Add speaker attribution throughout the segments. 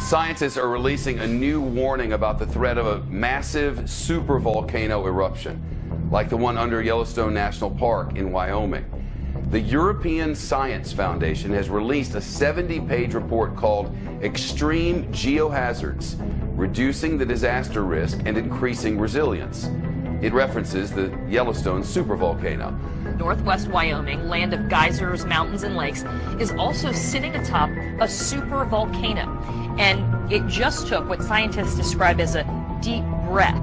Speaker 1: Scientists are releasing a new warning about the threat of a massive supervolcano eruption, like the one under Yellowstone National Park in Wyoming. The European Science Foundation has released a 70-page report called Extreme Geohazards: Reducing the Disaster Risk and Increasing Resilience. It references the Yellowstone supervolcano.
Speaker 2: Northwest Wyoming, land of geysers, mountains, and lakes, is also sitting atop a supervolcano. And it just took what scientists describe as a deep breath.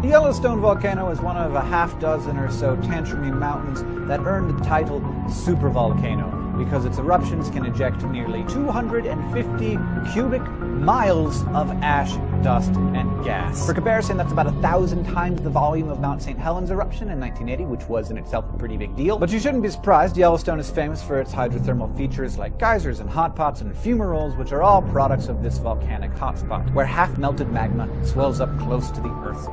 Speaker 3: The Yellowstone volcano is one of a half dozen or so tantrum mountains that earned the title supervolcano because its eruptions can eject nearly 250 cubic miles of ash, dust, and gas. For comparison, that's about 1,000 times the volume of Mount St. Helens eruption in 1980, which was in itself a pretty big deal. But you shouldn't be surprised. Yellowstone is famous for its hydrothermal features like geysers and hot pots and fumaroles, which are all products of this volcanic hotspot, where half-melted magma swells up close to the Earth.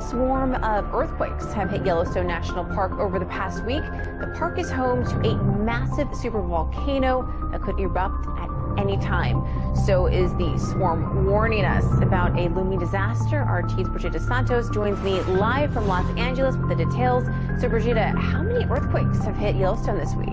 Speaker 4: Swarm of earthquakes have hit Yellowstone National Park over the past week. The park is home to a massive supervolcano that could erupt at any time. So is the swarm warning us about a looming disaster. Our RT's Brigida Santos joins me live from Los Angeles with the details. So Brigida, how many earthquakes have hit Yellowstone this week?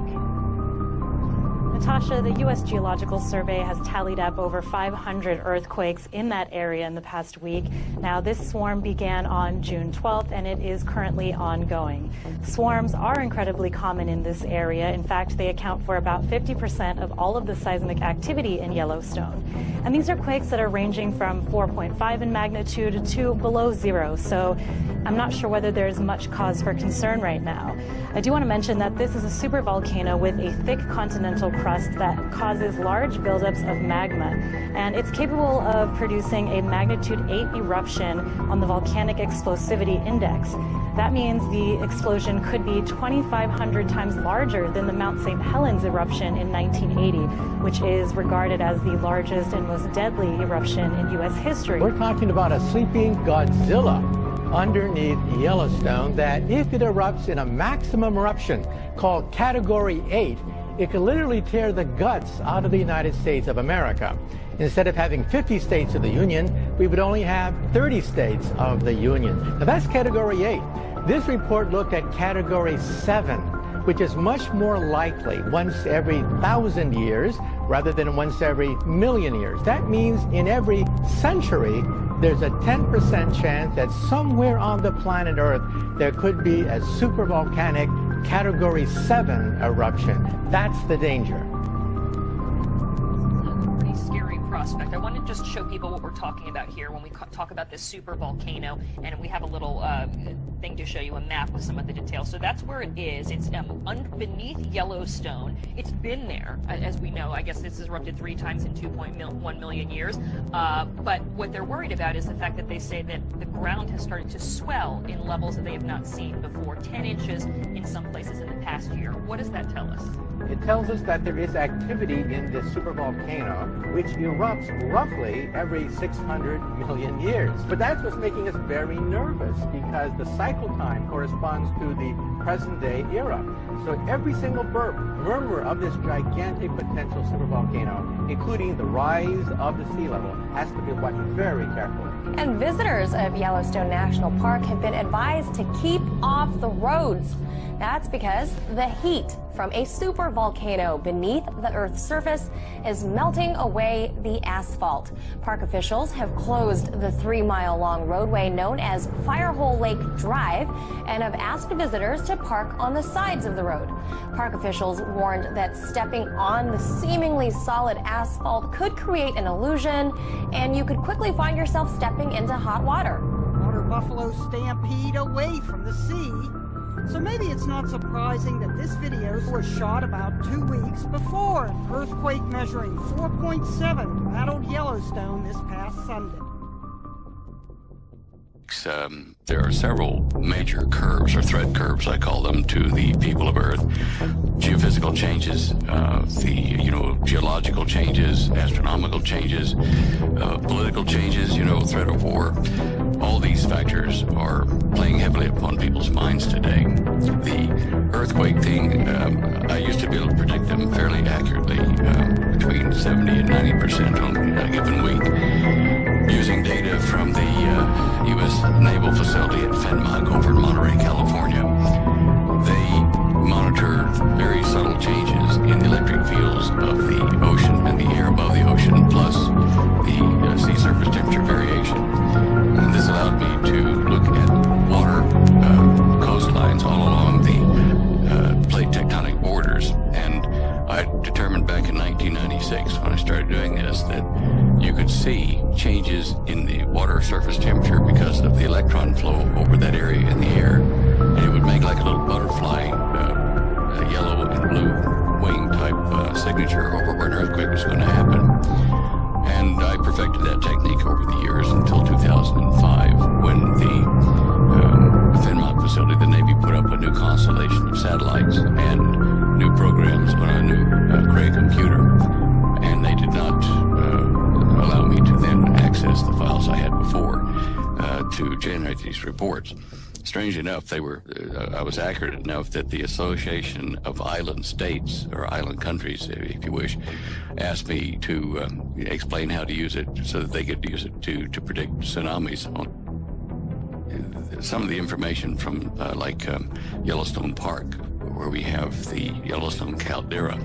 Speaker 5: Natasha, the U.S. Geological Survey has tallied up over 500 earthquakes in that area in the past week. Now, this swarm began on June 12th, and it is currently ongoing. Swarms are incredibly common in this area. In fact, they account for about 50% of all of the seismic activity in Yellowstone. And these are quakes that are ranging from 4.5 in magnitude to below zero. So I'm not sure whether there's much cause for concern right now. I do want to mention that this is a supervolcano with a thick continental crust that causes large buildups of magma, and it's capable of producing a magnitude 8 eruption on the volcanic explosivity index. That means the explosion could be 2,500 times larger than the Mount St. Helens eruption in 1980, which is regarded as the largest and most deadly eruption in U.S. history.
Speaker 6: We're talking about a sleeping Godzilla underneath Yellowstone that, if it erupts in a maximum eruption called Category 8, it could literally tear the guts out of the United States of America. Instead of having 50 states of the Union, we would only have 30 states of the Union. Now that's Category 8. This report looked at Category 7, which is much more likely once every 1,000 years rather than once every million years. That means in every century, there's a 10% chance that somewhere on the planet Earth there could be a supervolcanic Category 7 eruption. That's the danger.
Speaker 2: Pretty scary prospect. I want to just show people what we're talking about here when we talk about this supervolcano, and we have a little thing to show you, a map with some of the details. So that's where it is. It's beneath Yellowstone. It's been there, as we know. I guess this has erupted 3 times in 2.1 million years. But what they're worried about is the fact that they say that the ground has started to swell in levels that they have not seen before, 10 inches in some places in the past year. What does that tell us?
Speaker 6: It tells us that there is activity in this supervolcano, which erupts roughly every 600 million years. But that's what's making us very nervous, because the cycle time corresponds to the present-day era. So every single burp, murmur of this gigantic potential supervolcano, including the rise of the sea level, has to be watched very carefully.
Speaker 4: And visitors of Yellowstone National Park have been advised to keep off the roads. That's because the heat from a supervolcano beneath the Earth's surface is melting away the asphalt. Park officials have closed the 3-mile-long roadway known as Firehole Lake Drive and have asked visitors to park on the sides of the road. Park officials warned that stepping on the seemingly solid asphalt could create an illusion, and you could quickly find yourself stepping into hot water.
Speaker 7: Water buffalo stampede away from the sea. So maybe it's not surprising that this video was shot about 2 weeks before an earthquake measuring 4.7 rattled Yellowstone this past Sunday.
Speaker 8: There are several major curves, or threat curves, I call them, to the people of Earth. Geophysical changes, geological changes, astronomical changes, political changes, threat of war. All these factors are playing heavily upon people's minds today. The earthquake thing, I used to be able to predict them fairly accurately. between 70 and 90% on a given week. Using data from the U.S. Naval Facility at Fenmont over in Monterey, California, they monitor very subtle changes in the electric fields of the ocean and the air above the ocean, plus the sea surface temperature variation. And this allowed me to look at water coastlines all along the plate tectonic borders. And I determined back in 1996, when I started doing this, that you could see changes in the water surface temperature because of the electron flow over that area in the air. And it would make like a little butterfly, a yellow and blue wing type signature over where an earthquake was going to happen. And I perfected that technique over the years until 2005, when the Fenmont facility, the Navy, put up a new constellation of satellites and new programs on a new Cray computer. And they did not allow me to then access the files I had before to generate these reports. Strange enough, they were I was accurate enough that the Association of Island States, or island countries, if you wish, asked me to explain how to use it so that they could use it to predict tsunamis. Some of the information from Yellowstone Park, where we have the Yellowstone caldera,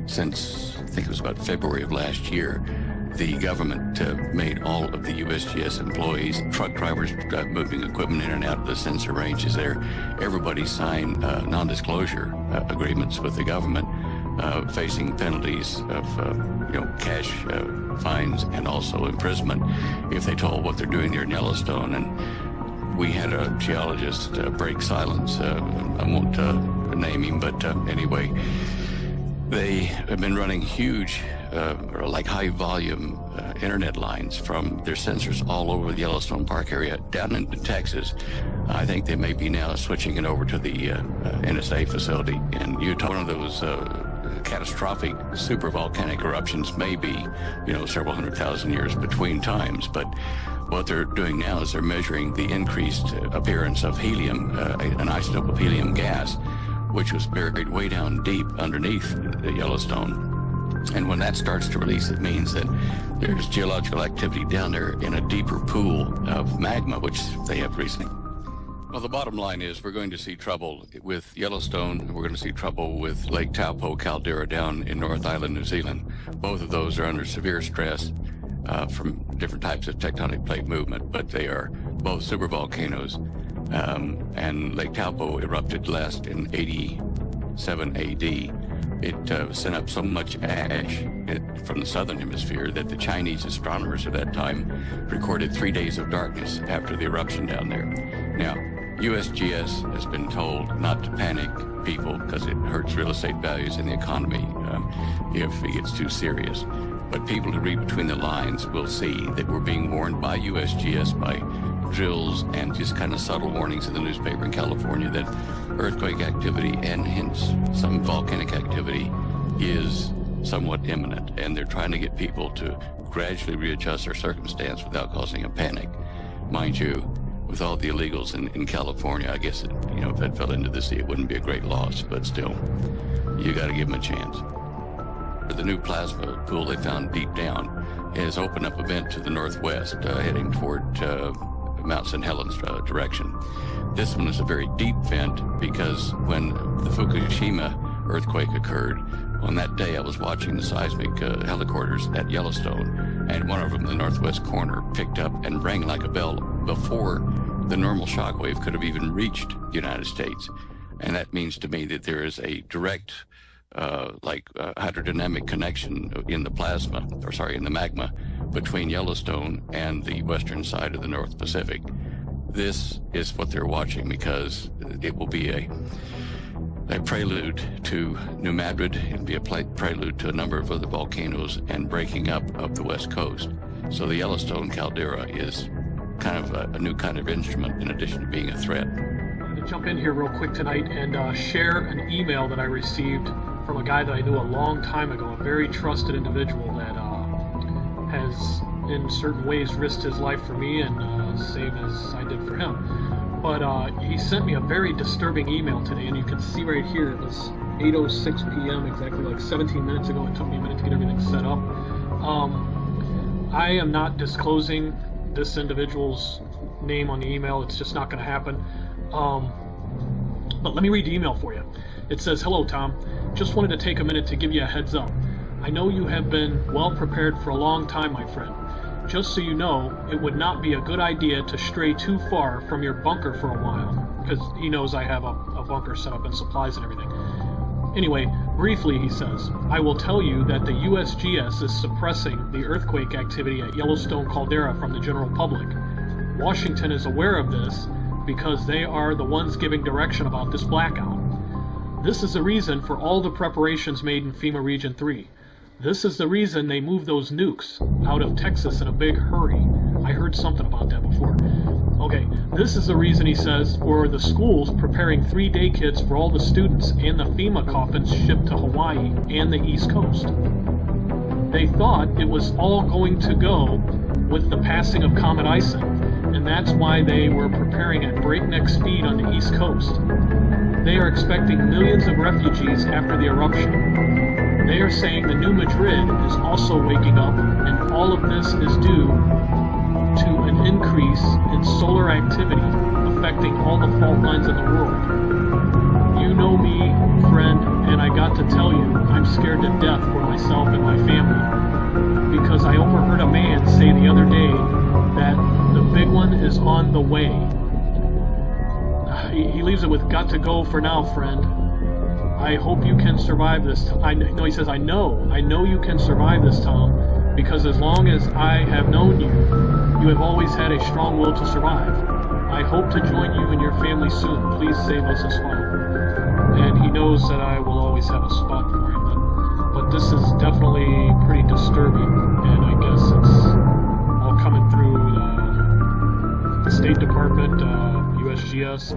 Speaker 8: since I think it was about February of last year, the government made all of the USGS employees, truck drivers moving equipment in and out of the sensor ranges there, everybody signed non-disclosure agreements with the government, facing penalties of cash fines and also imprisonment if they told what they're doing there in Yellowstone. And we had a geologist break silence. I won't name him, but anyway, they have been running huge, high volume internet lines from their sensors all over the Yellowstone Park area down into Texas. I think they may be now switching it over to the NSA facility in Utah. One of those catastrophic supervolcanic eruptions may be, several 100,000 years between times, but what they're doing now is they're measuring the increased appearance of helium, an isotope of helium gas, which was buried way down deep underneath the Yellowstone. And when that starts to release, it means that there's geological activity down there in a deeper pool of magma, which they have recently. Well, the bottom line is we're going to see trouble with Yellowstone. We're going to see trouble with Lake Taupo caldera down in North Island, New Zealand. Both of those are under severe stress from different types of tectonic plate movement, but they are both supervolcanoes. And Lake Taupo erupted last in 87 AD. It sent up so much ash from the southern hemisphere that the Chinese astronomers at that time recorded 3 days of darkness after the eruption down there. Now, USGS has been told not to panic people because it hurts real estate values in the economy if it gets too serious. But people who read between the lines will see that we're being warned by USGS, by drills and just kind of subtle warnings in the newspaper in California that earthquake activity and hence some volcanic activity is somewhat imminent, and they're trying to get people to gradually readjust their circumstance without causing a panic. Mind you, with all the illegals in California, I guess if that fell into the sea, it wouldn't be a great loss, but still, you got to give them a chance. The new plasma pool they found deep down has opened up a vent to the northwest, heading toward Mount St. Helens direction. This one is a very deep vent because when the Fukushima earthquake occurred, on that day I was watching the seismic helicopters at Yellowstone, and one of them in the northwest corner picked up and rang like a bell before the normal shock wave could have even reached the United States. And that means to me that there is a direct hydrodynamic connection in the magma between Yellowstone and the western side of the North Pacific. This is what they're watching because it will be a prelude to New Madrid. It'll be a prelude to a number of other volcanoes and breaking up of the west coast. So the Yellowstone caldera is kind of a new kind of instrument in addition to being a threat.
Speaker 9: I wanted to jump in here real quick tonight and share an email that I received from a guy that I knew a long time ago, a very trusted individual that has in certain ways risked his life for me, and same as I did for him. But he sent me a very disturbing email today, and you can see right here, this 8:06 p.m. exactly, like 17 minutes ago. It took me a minute to get everything set up. I am not disclosing this individual's name on the email. It's just not going to happen. But let me read the email for you. It says, "Hello, Tom. Just wanted to take a minute to give you a heads up. I know you have been well prepared for a long time, my friend. Just so you know, it would not be a good idea to stray too far from your bunker for a while," because he knows I have a bunker set up and supplies and everything. Anyway, briefly, he says, "I will tell you that the USGS is suppressing the earthquake activity at Yellowstone caldera from the general public. Washington is aware of this because they are the ones giving direction about this blackout. This is the reason for all the preparations made in FEMA Region 3. This is the reason they moved those nukes out of Texas in a big hurry." I heard something about that before. Okay, this is the reason, he says, for the schools preparing 3-day kits for all the students and the FEMA coffins shipped to Hawaii and the East Coast. They thought it was all going to go with the passing of Comet Ison, and that's why they were preparing at breakneck speed on the East Coast. They are expecting millions of refugees after the eruption. They are saying the New Madrid is also waking up, and all of this is due to an increase in solar activity affecting all the fault lines in the world. You know me, friend, and I got to tell you, I'm scared to death for myself and my family, because I overheard a man say the other day that the big one is on the way. He leaves it with, "Got to go for now, friend. I hope you can survive this." He says, I know you can survive this, Tom, because as long as I have known you, you have always had a strong will to survive. I hope to join you and your family soon. Please save us a spot. And he knows that I will always have a spot for him. But this is definitely pretty disturbing, and I guess it's all coming through the State Department, USGS.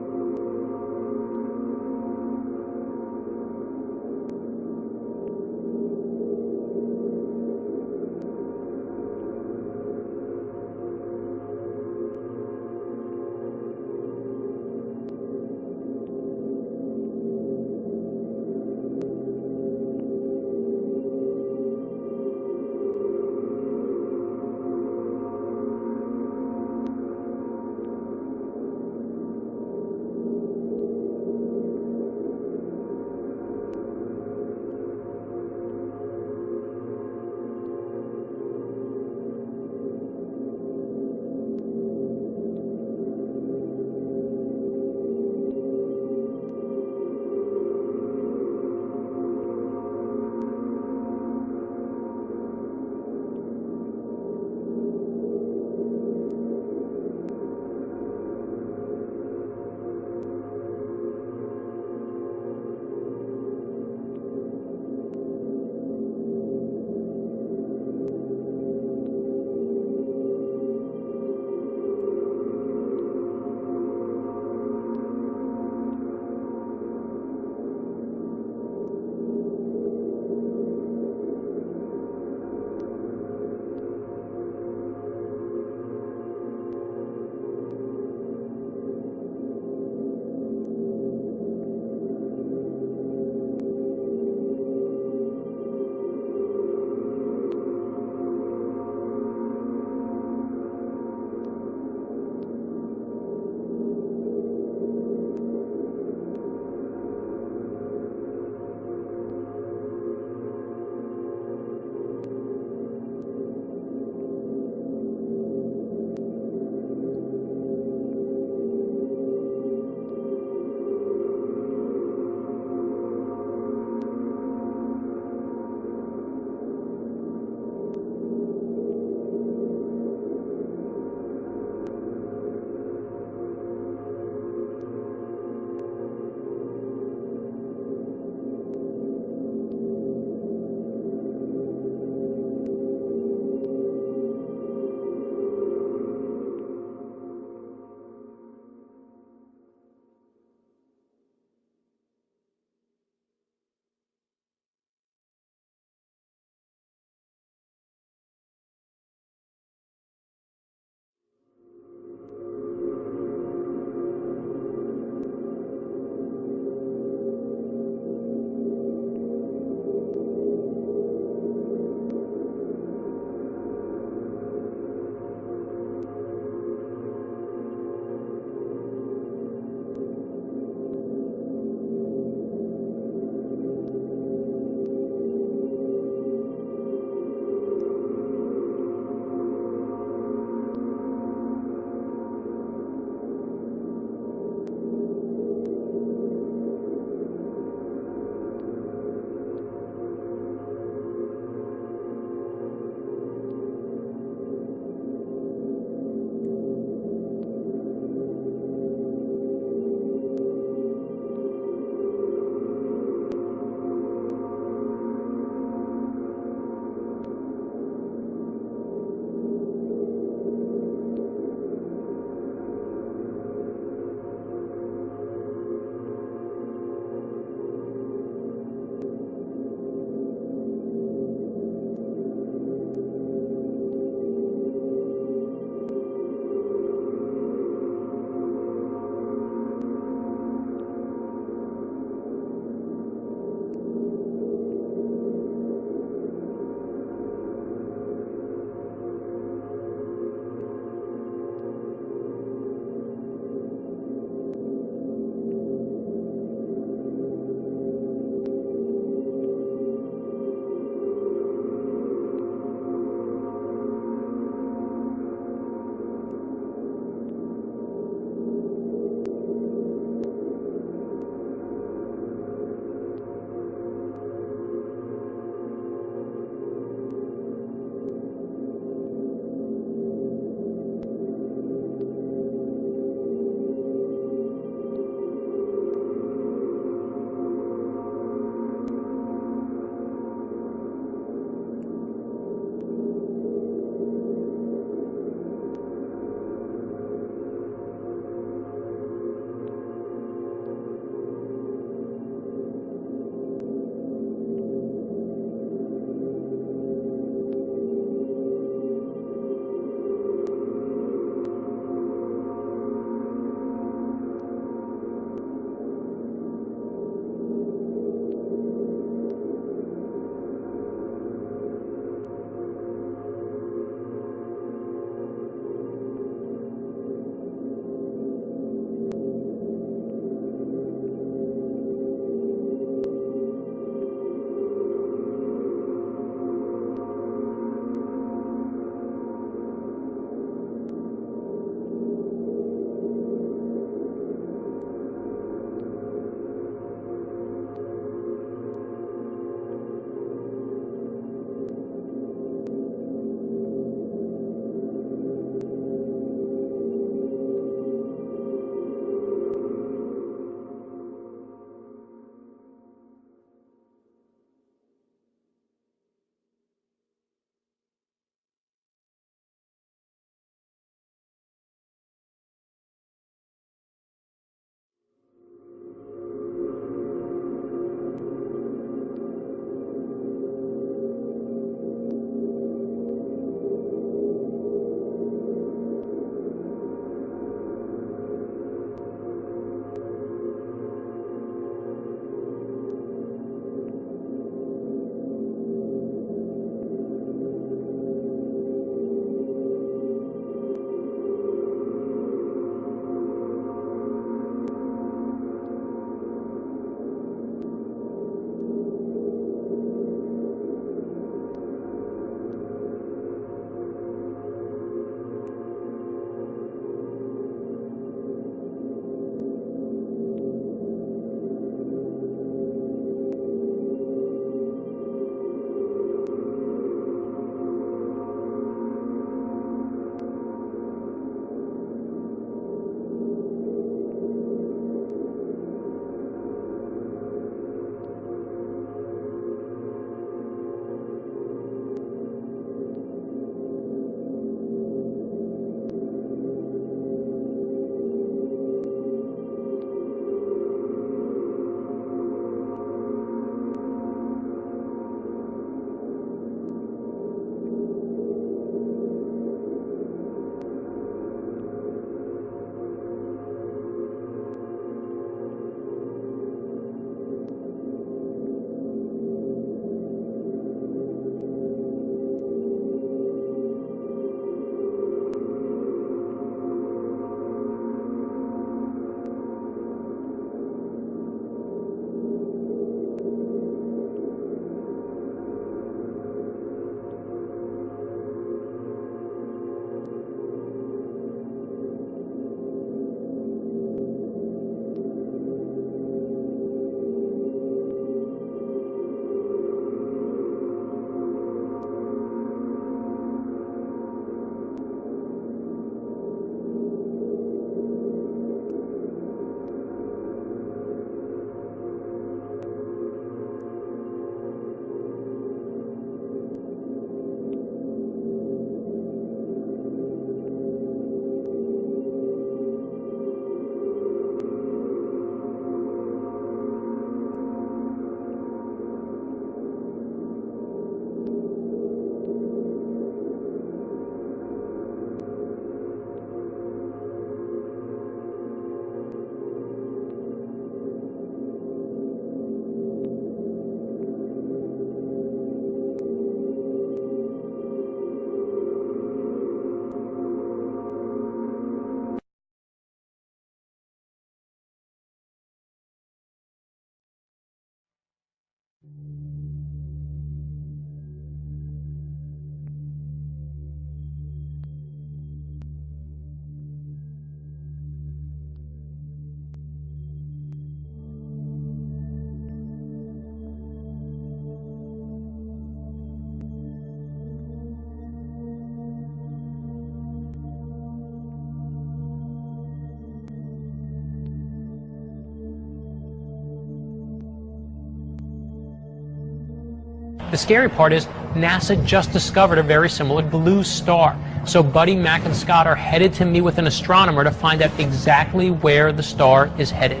Speaker 10: The scary part is NASA just discovered a very similar blue star. So Buddy, Mac, and Scott are headed to meet with an astronomer to find out exactly where the star is headed.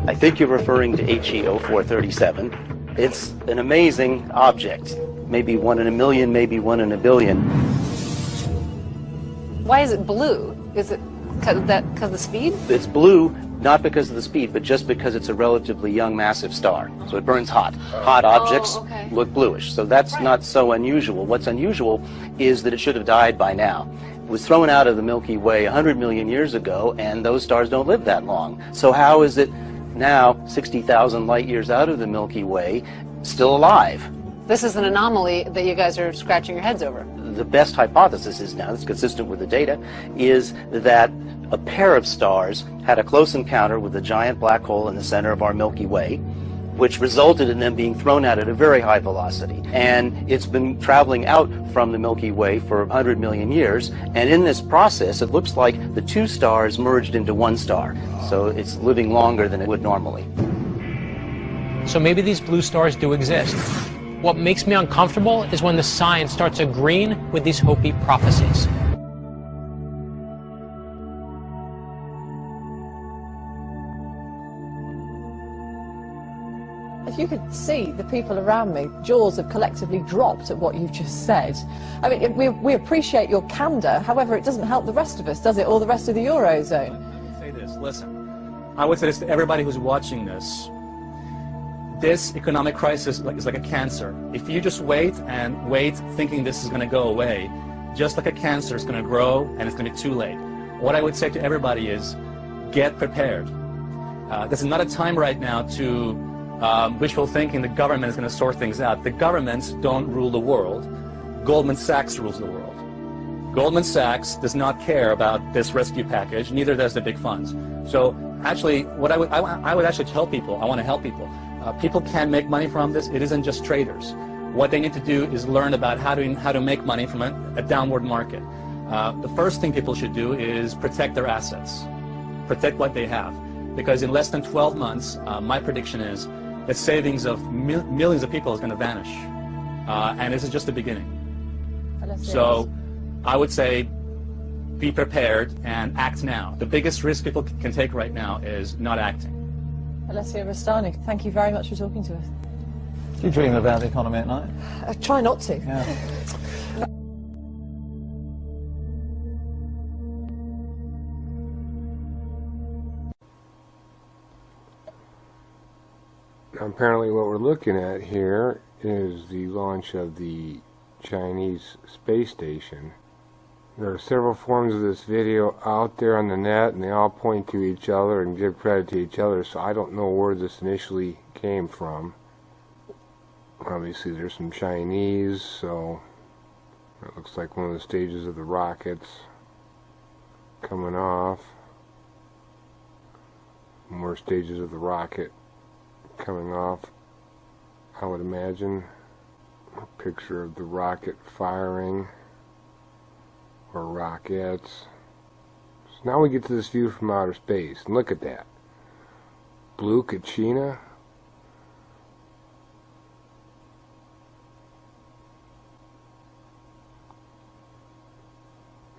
Speaker 11: I think you're referring to HEO 437. It's an amazing object. Maybe 1 in a million, maybe 1 in a billion.
Speaker 12: Why is it blue? Is it because of the speed?
Speaker 11: It's blue not because of the speed, but just because it's a relatively young, massive star. So it burns hot. Hot objects look bluish. So that's not so unusual. What's unusual is that it should have died by now. It was thrown out of the Milky Way 100 million years ago, and those stars don't live that long. So how is it now, 60,000 light years out of the Milky Way, still alive?
Speaker 12: This is an anomaly that you guys are scratching your heads over.
Speaker 11: The best hypothesis is now, that's consistent with the data, is that a pair of stars had a close encounter with a giant black hole in the center of our Milky Way, which resulted in them being thrown out at a very high velocity. And it's been traveling out from the Milky Way for 100 million years, and in this process, it looks like the two stars merged into one star. So it's living longer than it would normally.
Speaker 10: So maybe these blue stars do exist. What makes me uncomfortable is when the science starts agreeing with these Hopi prophecies.
Speaker 13: If you could see the people around me, jaws have collectively dropped at what you've just said. I mean, we appreciate your candor, however, it doesn't help the rest of us, does it, or the rest of the Eurozone?
Speaker 14: Say this, listen. I would say this to everybody who's watching this. This economic crisis is like a cancer. If you just wait and wait thinking this is going to go away, just like a cancer, it's going to grow and it's going to be too late. What I would say to everybody is get prepared. This is not a time right now to wishful thinking the government is going to sort things out. The governments don't rule the world. Goldman Sachs rules the world. Goldman Sachs does not care about this rescue package, neither does the big funds. So actually, what I would actually tell people, I want to help people. People can make money from this. It isn't just traders. What they need to do is learn about how to make money from a downward market. The first thing people should do is protect their assets, protect what they have, because in less than 12 months, my prediction is that savings of millions of people is going to vanish, and this is just the beginning. So I would say be prepared and act now. The biggest risk people can take right now is not acting.
Speaker 13: Alessia Rastani, thank you very much for talking to us.
Speaker 3: Do you dream about the economy at night?
Speaker 13: I try not to.
Speaker 3: Yeah.
Speaker 15: Apparently what we're looking at here is the launch of the Chinese space station. There are several forms of this video out there on the net, and they all point to each other and give credit to each other, so I don't know where this initially came from. Obviously there's some Chinese, so it looks like one of the stages of the rockets coming off. More stages of the rocket coming off, I would imagine. A picture of the rocket firing, or rockets. So now we get to this view from outer space, and look at that. Blue Kachina.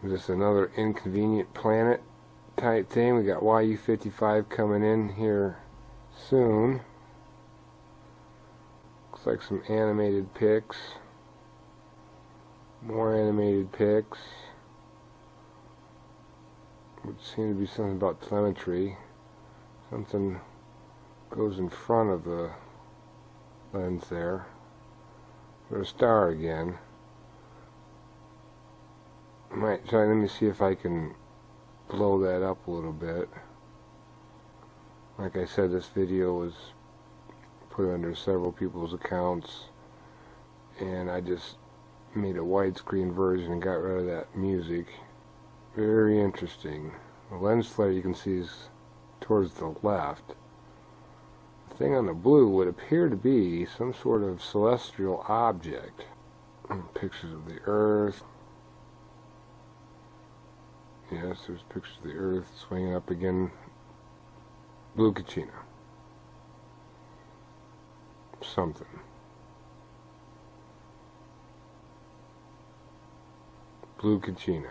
Speaker 15: Is this another inconvenient planet type thing? We got YU-55 coming in here soon. Looks like some animated pics. More animated pics. Would seem to be something about telemetry. Something goes in front of the lens there. There's a star again. Might try, let me see if I can blow that up a little bit. Like I said, this video was put under several people's accounts, and I just made a widescreen version and got rid of that music. Very interesting. The lens flare you can see is towards the left. The thing on the blue would appear to be some sort of celestial object. Pictures of the Earth. Yes, there's pictures of the Earth swinging up again. Blue Kachina. Something. Blue Kachina.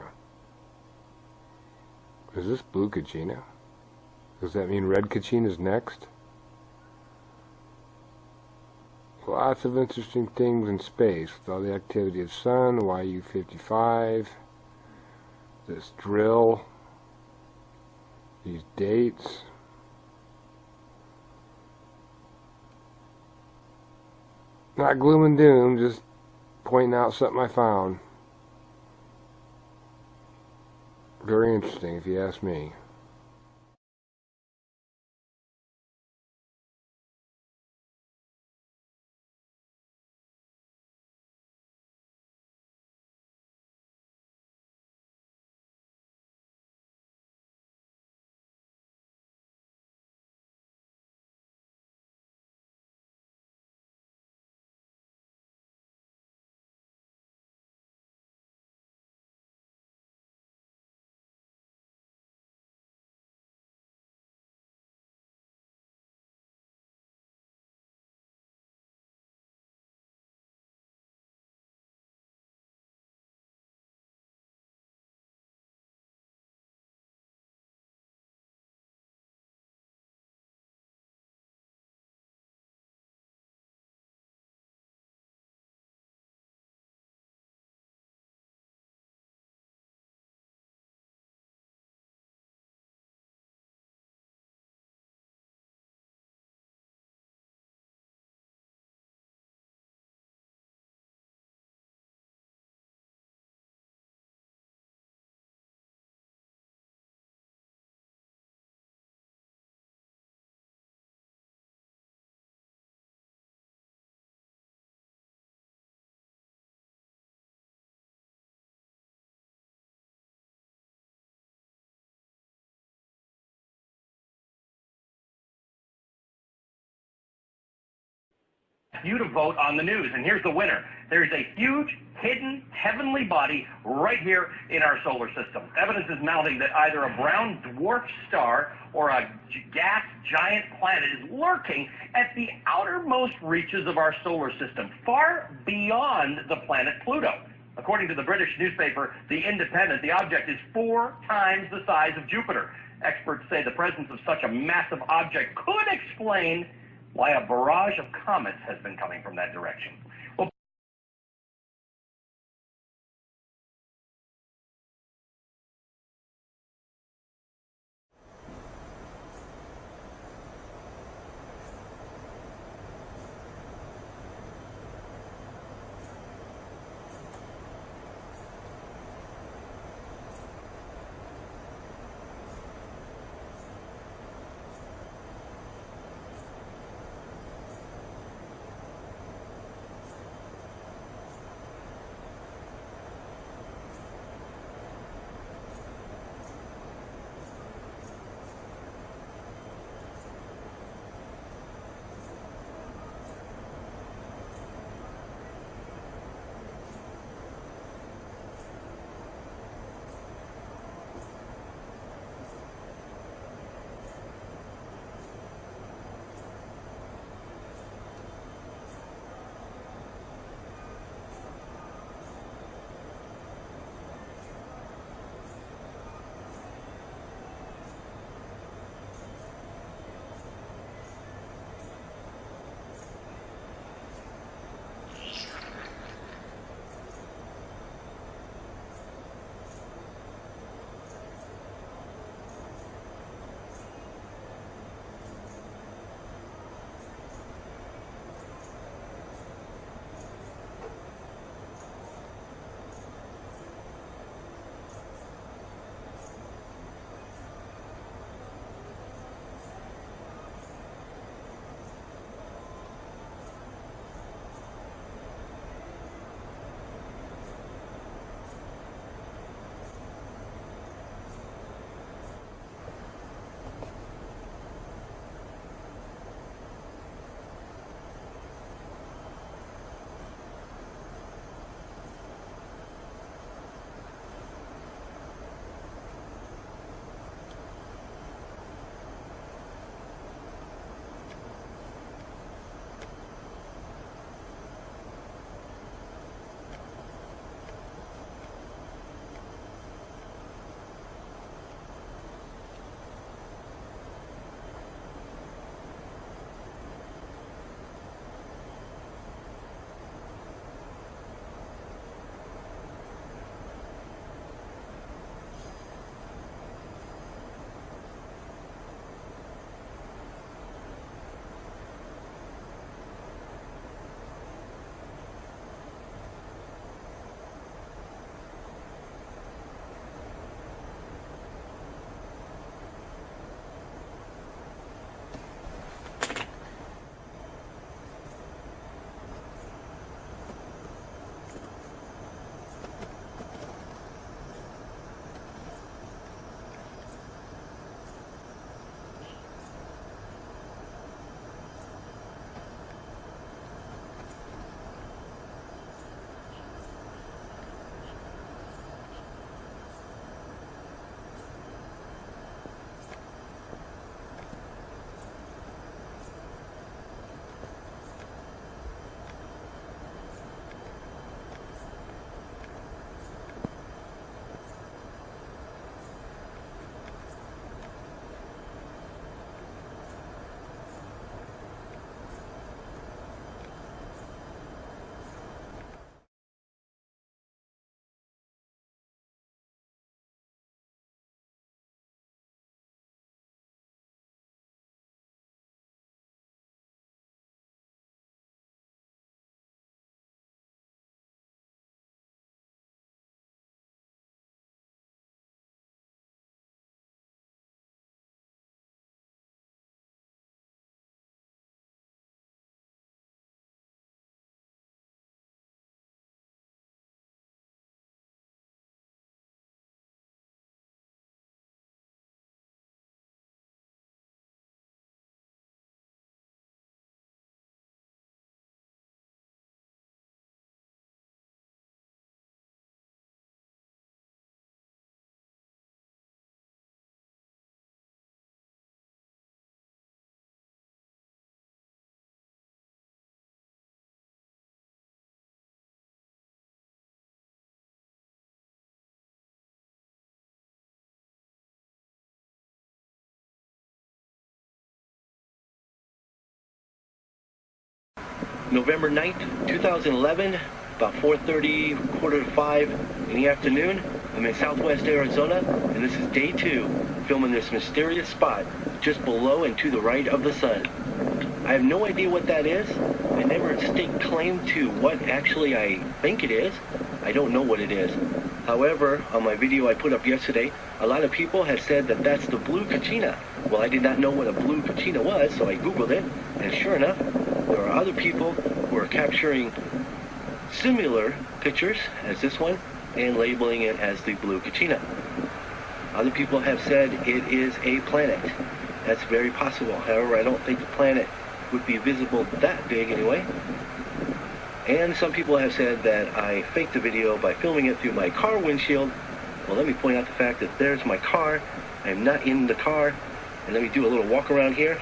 Speaker 15: Is this Blue Kachina? Does that mean Red Kachina's next? Lots of interesting things in space with all the activity of Sun, YU-55, this drill, these dates. Not gloom and doom, just pointing out something I found. Very interesting, if you ask me.
Speaker 16: You to vote on the news, and here's the winner. There's a huge, hidden, heavenly body right here in our solar system. Evidence is mounting that either a brown dwarf star or a gas giant planet is lurking at the outermost reaches of our solar system, far beyond the planet Pluto. According to the British newspaper The Independent, the object is 4 times the size of Jupiter. Experts say the presence of such a massive object could explain why a barrage of comets has been coming from that direction. Well,
Speaker 17: November 9th, 2011, about 4:30, quarter to 5 in the afternoon. I'm in southwest Arizona, and this is day 2, filming this mysterious spot just below and to the right of the sun. I have no idea what that is. I never stake claim to what actually I think it is. I don't know what it is. However, on my video I put up yesterday, a lot of people have said that that's the blue Kachina. Well, I did not know what a blue Kachina was, so I Googled it, and sure enough, there are other people who are capturing similar pictures as this one and labeling it as the blue Kachina. Other people have said it is a planet. That's very possible. However, I don't think the planet would be visible that big anyway. And some people have said that I faked the video by filming it through my car windshield. Well, let me point out the fact that there's my car. I'm not in the car. And let me do a little walk around here,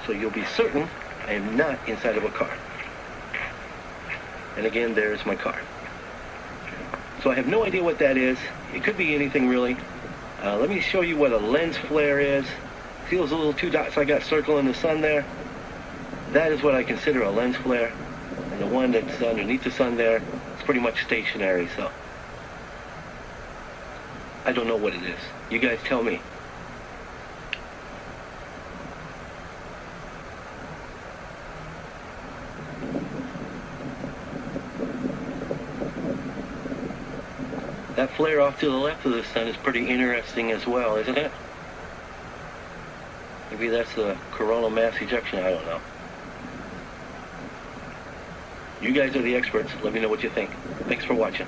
Speaker 17: so you'll be certain I am not inside of a car. And again, there's my car. So I have no idea what that is. It could be anything really. Let me show you what a lens flare is. See those little 2 dots I got circling the sun there? That is what I consider a lens flare. And the one that's underneath the sun there, it's pretty much stationary, so I don't know what it is. You guys tell me. That flare off to the left of the sun is pretty interesting as well, isn't it? Maybe that's the coronal mass ejection, I don't know. You guys are the experts. Let me know what you think. Thanks for watching.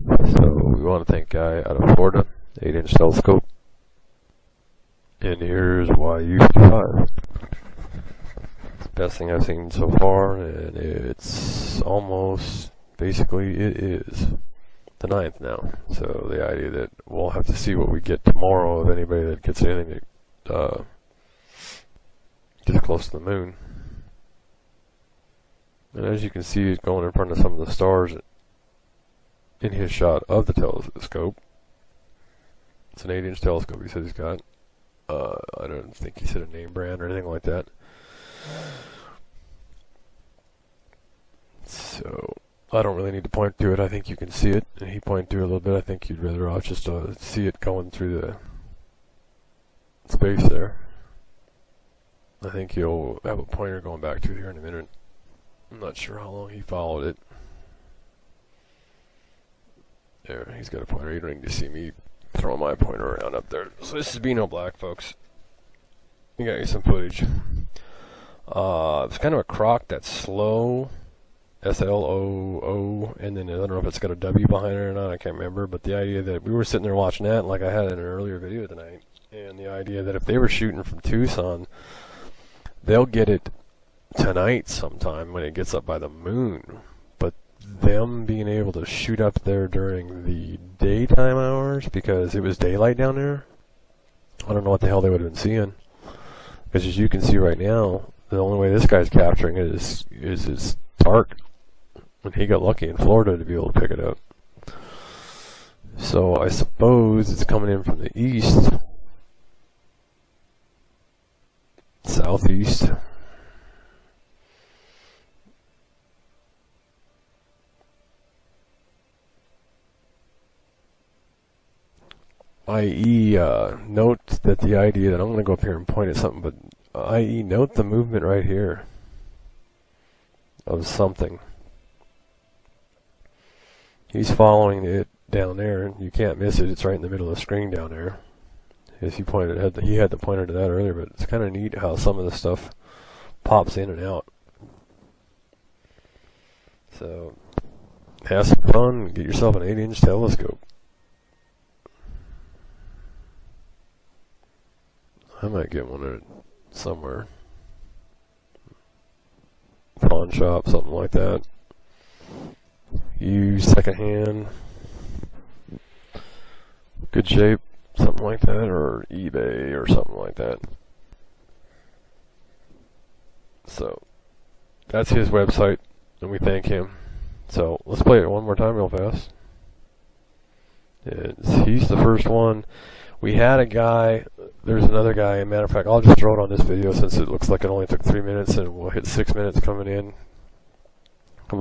Speaker 18: So we want to thank Guy out of Florida, 8-inch telescope. And here's YU55. It's the best thing I've seen so far, and it's almost, basically it is the 9th now. So the idea that we'll have to see what we get tomorrow of anybody that gets anything that gets close to the moon. And as you can see, it's going in front of some of the stars in his shot of the telescope. It's an 8-inch telescope he said he's got. I don't think he said a name brand or anything like that. So I don't really need to point to it. I think you can see it, and he pointed to it a little bit. I think you'd rather off just see it going through the space there. I think you'll have a pointer going back to here in a minute. I'm not sure how long he followed it. There, he's got a pointer. You don't need to see me throwing my pointer around up there. So this is Beano Black, folks. You got some footage. It's kind of a croc that's slow. SLOO, and then I don't know if it's got a W behind it or not, I can't remember, but the idea that we were sitting there watching that, like I had in an earlier video tonight, and the idea that if they were shooting from Tucson, they'll get it tonight sometime when it gets up by the moon, but them being able to shoot up there during the daytime hours, because it was daylight down there, I don't know what the hell they would have been seeing, because as you can see right now, the only way this guy's capturing it is it's dark. And he got lucky in Florida to be able to pick it up. So I suppose it's coming in from the east, southeast. I.e. Note that the idea that I'm going to go up here and point at something, but i.e. note the movement right here of something. He's following it down there, and you can't miss it. It's right in the middle of the screen down there. As he pointed, he had the pointer to that earlier, but it's kind of neat how some of the stuff pops in and out. So, have some fun. Get yourself an 8-inch telescope. I might get one somewhere. Pawn shop, something like that. Used, secondhand, good shape, something like that, or eBay or something like that. So that's his website, and we thank him. So let's play it one more time real fast. He's the first one. We had a guy, there's another guy, matter of fact, I'll just throw it on this video since it looks like it only took 3 minutes, and we'll hit 6 minutes coming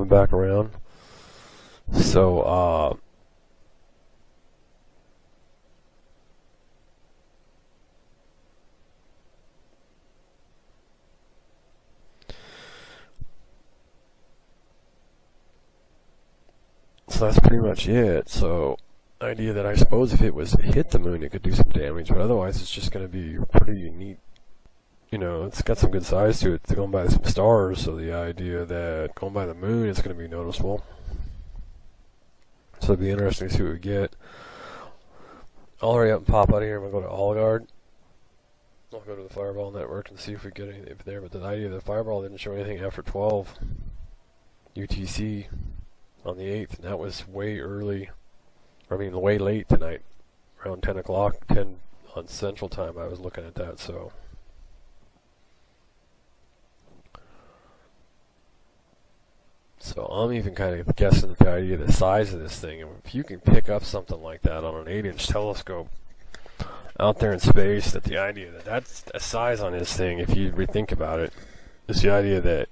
Speaker 18: back around. So, so that's pretty much it. So, idea that I suppose if it was hit the moon, it could do some damage, but otherwise it's just going to be pretty neat. You know, it's got some good size to it. It's going by some stars, so the idea that going by the moon is going to be noticeable. So it'll be interesting to see what we get. I'll hurry up and pop out of here. I'm going to go to AllGuard. I'll go to the Fireball Network and see if we get anything there. But the idea that Fireball didn't show anything after 12 UTC on the 8th, and that was way early. I mean, way late tonight, around 10 o'clock, 10 on Central Time. I was looking at that, so. So I'm even kind of guessing at the idea of the size of this thing. And if you can pick up something like that on an 8-inch telescope out there in space, that the idea that that's a size on this thing, if you rethink about it, is the idea that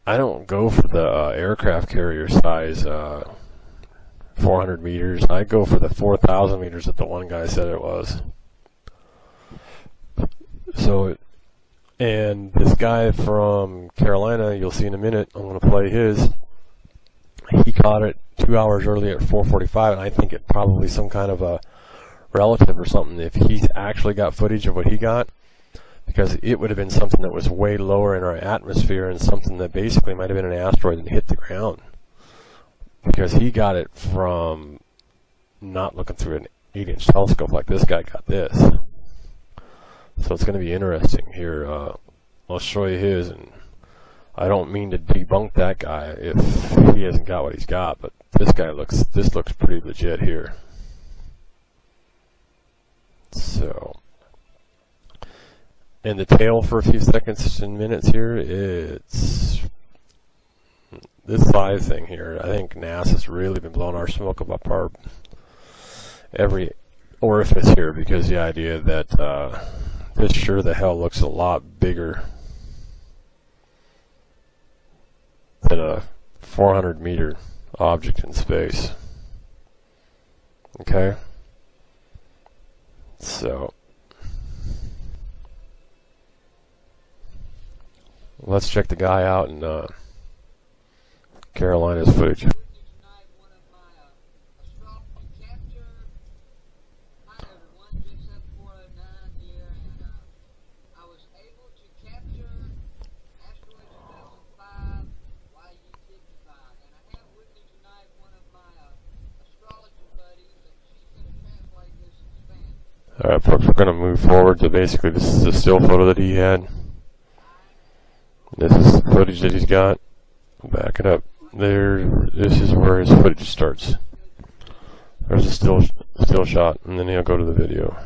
Speaker 18: I don't go for the aircraft carrier size 400 meters. I go for the 4,000 meters that the one guy said it was. So and this guy from Carolina, you'll see in a minute, I'm going to play his. He caught it 2 hours early at 4:45, and I think it probably some kind of a relative or something, if he's actually got footage of what he got, because it would have been something that was way lower in our atmosphere and something that basically might have been an asteroid and hit the ground. Because he got it from not looking through an 8-inch telescope like this guy got this. So it's going to be interesting here. I'll show you his, and I don't mean to debunk that guy if he hasn't got what he's got, but this looks pretty legit here. So, and the tail for a few seconds and minutes here, it's this 5 thing here. I think NASA's really been blowing our smoke up our every orifice here, because the idea that this sure the hell looks a lot bigger than a 400-meter object in space. Okay? So, let's check the guy out in Carolina's footage. Alright folks, we're going to move forward to basically, this is a still photo that he had. This is the footage that he's got. Back it up. There, this is where his footage starts. There's a still shot, and then he'll go to the video.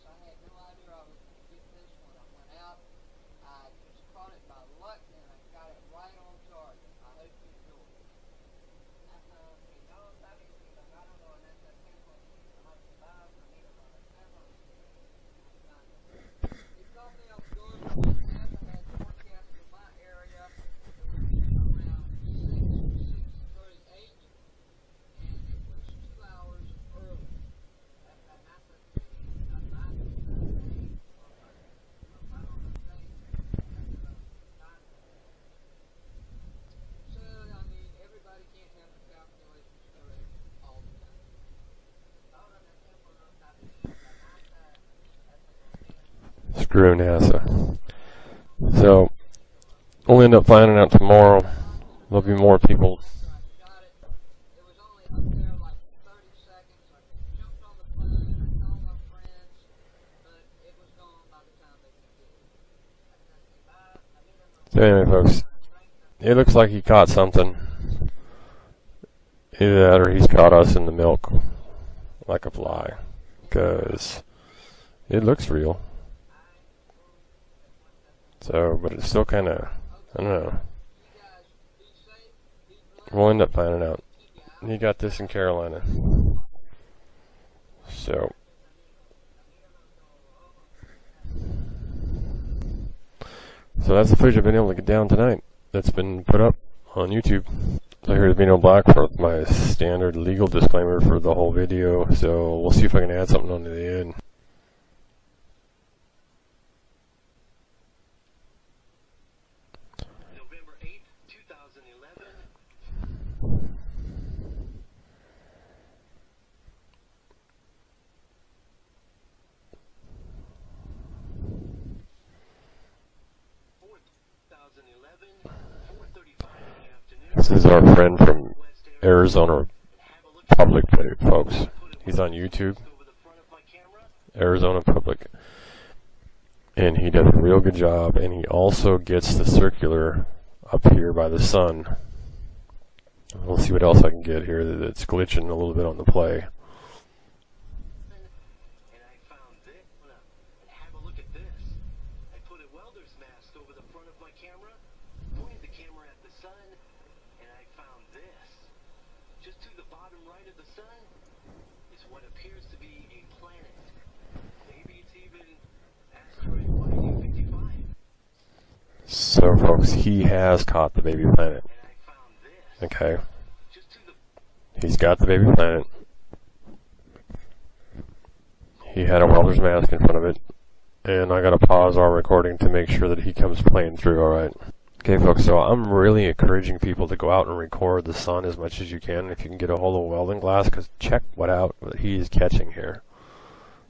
Speaker 19: I had no idea I was going to get this when I went out. I just caught it by
Speaker 18: Screw NASA. So, we'll end up finding out tomorrow. There'll be more people. So anyway, folks, it looks like he caught something. Either that or he's caught us in the milk like a fly, because it looks real. So, but it's still kind of, I don't know. We'll end up finding out. He got this in Carolina. So, that's the footage I've been able to get down tonight. That's been put up on YouTube. So here's Vino Black for my standard legal disclaimer for the whole video. So we'll see if I can add something onto the end.
Speaker 17: November 8th, 2011.
Speaker 18: This is our friend from Arizona Public, folks. He's on YouTube, Arizona Public, and he does a real good job, and he also gets the circular up here by the sun. We'll see what else I can get here that's glitching a little bit on the play. So, folks, he has caught the baby planet. Okay. He's got the baby planet. He had a welder's mask in front of it. And I gotta pause our recording to make sure that he comes playing through, alright? Okay, folks, so I'm really encouraging people to go out and record the sun as much as you can if you can get a hold of welding glass, because check what he is catching here.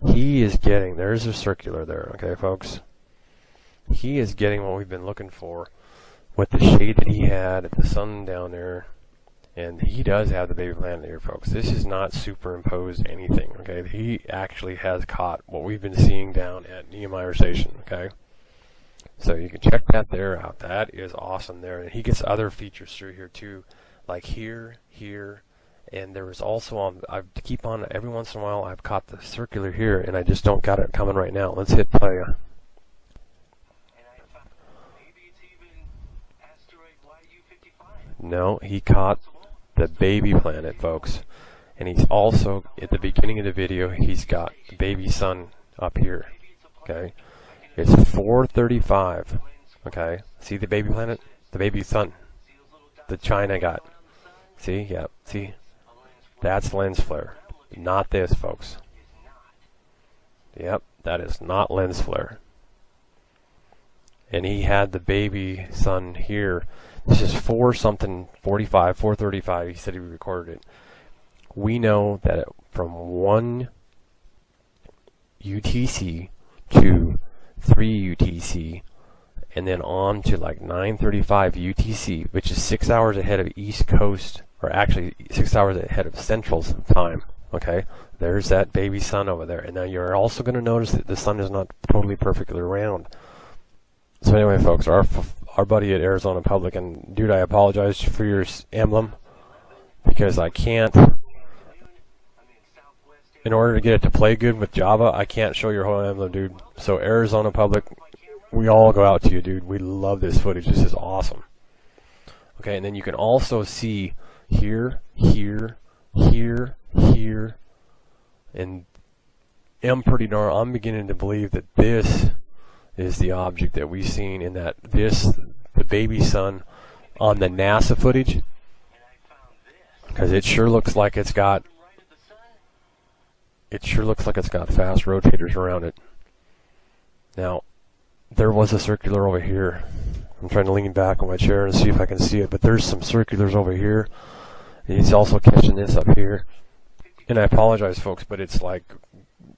Speaker 18: He is getting, there's a circular there, okay, folks? He is getting what we've been looking for with the shade that he had at the sun down there. And he does have the baby planet here, folks. This is not superimposed anything, okay? He actually has caught what we've been seeing down at Nehemiah Station, okay? So you can check that there out. That is awesome there. And he gets other features through here too, like here, and there was also every once in a while I've caught the circular here, and I just don't got it coming right now. Let's hit play. No, he caught the baby planet, folks. And he's also, at the beginning of the video, he's got the baby sun up here. Okay? It's 4:35. Okay? See the baby planet? The baby sun. The China got. See? Yep. See? That's lens flare. Not this, folks. Yep. That is not lens flare. And he had the baby sun here. This is 4:35. He said he recorded it. We know that from 1 UTC to 3 UTC, and then on to like 9:35 UTC, which is 6 hours ahead of East Coast, or actually 6 hours ahead of Central time. Okay, there's that baby sun over there. And now you're also going to notice that the sun is not totally perfectly round. So anyway, folks, our buddy at Arizona Public, and dude, I apologize for your emblem, because I can't, in order to get it to play good with Java, I can't show your whole emblem, dude. So Arizona Public, we all go out to you, dude. We love this footage. This is awesome. Okay, and then you can also see here, and I'm beginning to believe that this is the object that we've seen in that the baby sun on the NASA footage, because it sure looks like it's got fast rotators around it. Now, there was a circular over here. I'm trying to lean back on my chair and see if I can see it, but there's some circulars over here. And he's also catching this up here. And I apologize, folks, but it's like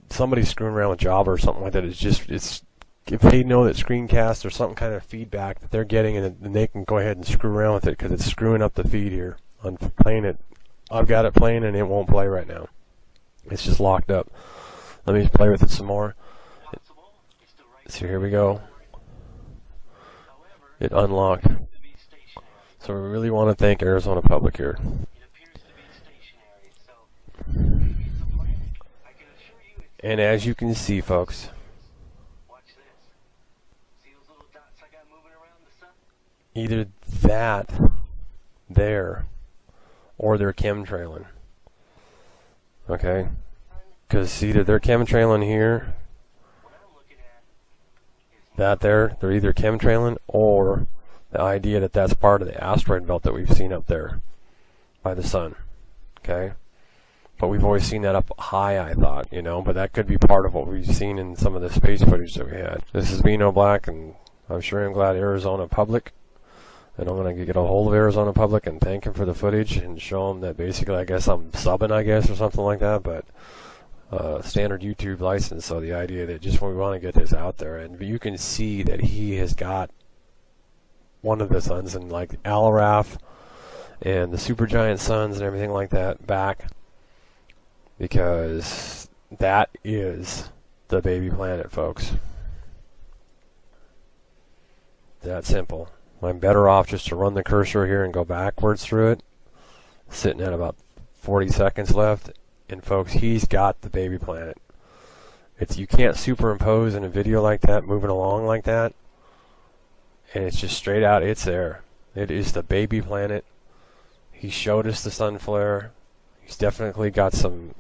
Speaker 18: somebody's screwing around with Java or something like that. It's if they know that screencast or some kind of feedback that they're getting, and then they can go ahead and screw around with it because it's screwing up the feed here on playing it. I've got it playing and it won't play right now. It's just locked up. Let me play with it some more. So here we go. It unlocked. So we really want to thank Arizona Public here. And as you can see, folks, either that there or they're chemtrailing. Okay? Because either they're chemtrailing here, that there, they're either chemtrailing, or the idea that that's part of the asteroid belt that we've seen up there by the sun. Okay? But we've always seen that up high, I thought, you know, but that could be part of what we've seen in some of the space footage that we had. This is Bino Black, and I'm sure I'm glad Arizona Public, and I'm going to get a hold of Arizona Public and thank him for the footage and show him that basically, I guess I'm subbing, I guess, or something like that, but standard YouTube license, so the idea that just when we want to get this out there, and you can see that he has got one of the suns, and like Aloraf and the supergiant suns and everything like that back, because that is the baby planet, folks. That simple. I'm better off just to run the cursor here and go backwards through it, sitting at about 40 seconds left, and folks, he's got the baby planet. You can't superimpose in a video like that, moving along like that, and it's just straight out, it's there. It is the baby planet. He showed us the sun flare. He's definitely got some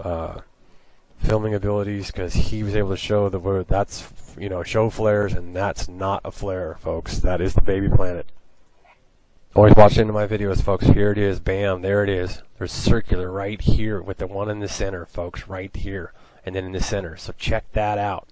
Speaker 18: filming abilities, because he was able to show the word that's, you know, show flares, and that's not a flare, folks. That is the baby planet. Always watch into my videos, folks. Here it is. Bam, there it is. There's circular right here with the one in the center, folks, right here, and then in the center. So check that out.